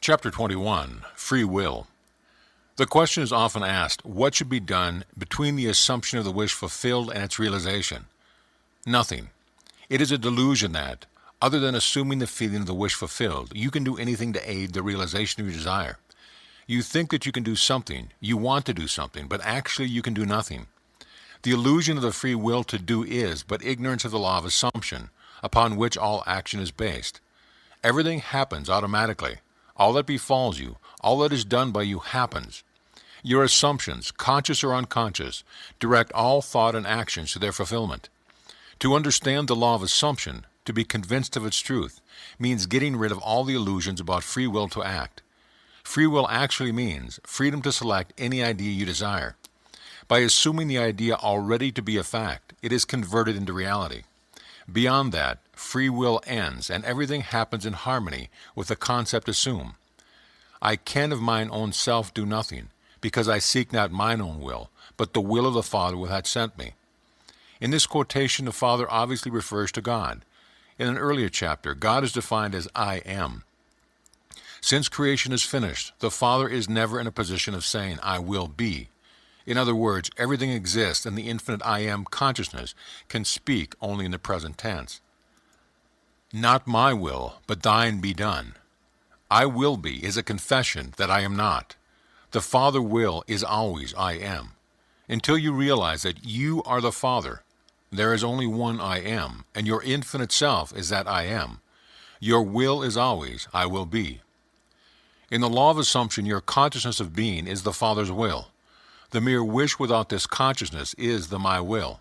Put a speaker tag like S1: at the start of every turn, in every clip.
S1: Chapter 21, Free Will. The question is often asked, what should be done between the assumption of the wish fulfilled and its realization? Nothing. It is a delusion that, other than assuming the feeling of the wish fulfilled, you can do anything to aid the realization of your desire. You think that you can do something, you want to do something, but actually you can do nothing. The illusion of the free will to do is but ignorance of the law of assumption, upon which all action is based. Everything happens automatically. All that befalls you, all that is done by you happens. Your assumptions, conscious or unconscious, direct all thought and actions to their fulfillment. To understand the law of assumption, to be convinced of its truth, means getting rid of all the illusions about free will to act. Free will actually means freedom to select any idea you desire. By assuming the idea already to be a fact, it is converted into reality. Beyond that, free will ends, and everything happens in harmony with the concept assumed. I can of mine own self do nothing, because I seek not mine own will, but the will of the Father who hath sent me. In this quotation, the Father obviously refers to God. In an earlier chapter, God is defined as I am. Since creation is finished, the Father is never in a position of saying, I will be. In other words, everything exists, and the infinite I am consciousness can speak only in the present tense. Not my will, but thine be done. I will be is a confession that I am not. The Father will is always I am. Until you realize that you are the Father, there is only one I am, and your infinite self is that I am. Your will is always I will be. In the law of assumption, your consciousness of being is the Father's will. The mere wish without this consciousness is the my will.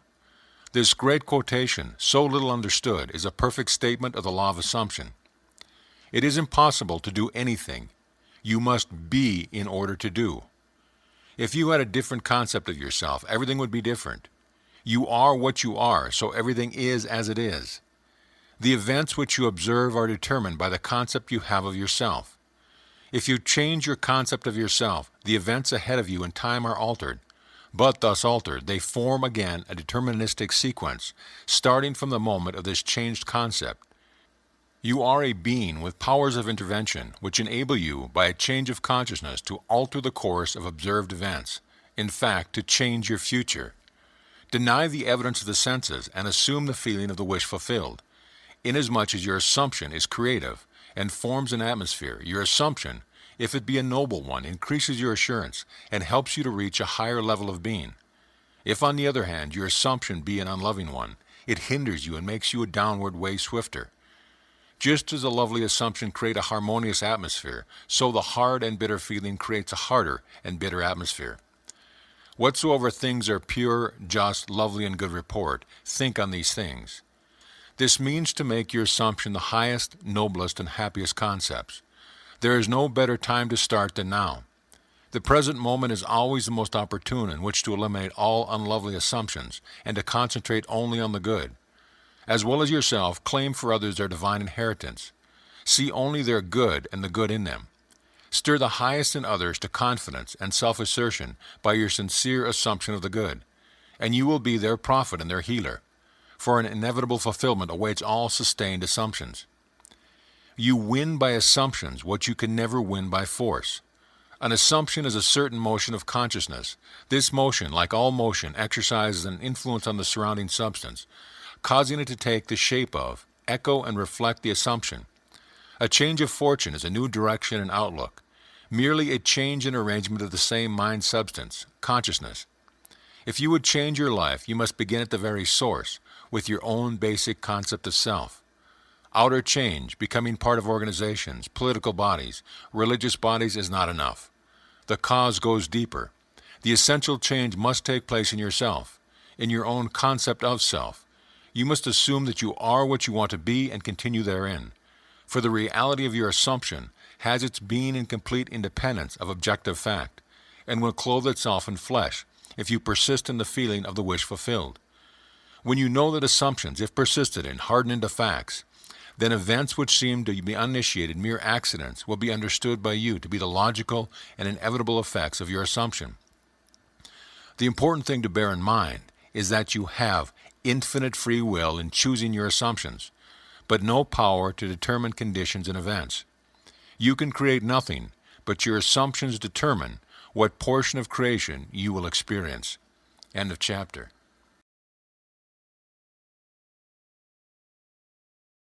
S1: This great quotation, so little understood, is a perfect statement of the law of assumption. It is impossible to do anything. You must be in order to do. If you had a different concept of yourself, everything would be different. You are what you are, so everything is as it is. The events which you observe are determined by the concept you have of yourself. If you change your concept of yourself, the events ahead of you in time are altered. But thus altered, they form again a deterministic sequence, starting from the moment of this changed concept. You are a being with powers of intervention, which enable you, by a change of consciousness, to alter the course of observed events, in fact, to change your future. Deny the evidence of the senses and assume the feeling of the wish fulfilled. Inasmuch as your assumption is creative and forms an atmosphere, your assumption, if it be a noble one, increases your assurance and helps you to reach a higher level of being. If, on the other hand, your assumption be an unloving one, it hinders you and makes you a downward way swifter. Just as a lovely assumption creates a harmonious atmosphere, so the hard and bitter feeling creates a harder and bitter atmosphere. Whatsoever things are pure, just, lovely, and good report, think on these things. This means to make your assumption the highest, noblest, and happiest concepts. There is no better time to start than now. The present moment is always the most opportune in which to eliminate all unlovely assumptions and to concentrate only on the good. As well as yourself, claim for others their divine inheritance. See only their good and the good in them. Stir the highest in others to confidence and self-assertion by your sincere assumption of the good, and you will be their prophet and their healer, for an inevitable fulfillment awaits all sustained assumptions. You win by assumptions what you can never win by force. An assumption is a certain motion of consciousness. This motion, like all motion, exercises an influence on the surrounding substance, causing it to take the shape of, echo, and reflect the assumption. A change of fortune is a new direction and outlook, merely a change in arrangement of the same mind substance, consciousness. If you would change your life, you must begin at the very source, with your own basic concept of self. Outer change, becoming part of organizations, political bodies, religious bodies, is not enough. The cause goes deeper. The essential change must take place in yourself, in your own concept of self. You must assume that you are what you want to be and continue therein. For the reality of your assumption has its being in complete independence of objective fact, and will clothe itself in flesh if you persist in the feeling of the wish fulfilled. When you know that assumptions, if persisted in, harden into facts, then events which seem to be uninitiated mere accidents will be understood by you to be the logical and inevitable effects of your assumption. The important thing to bear in mind is that you have infinite free will in choosing your assumptions, but no power to determine conditions and events. You can create nothing, but your assumptions determine what portion of creation you will experience. End of chapter.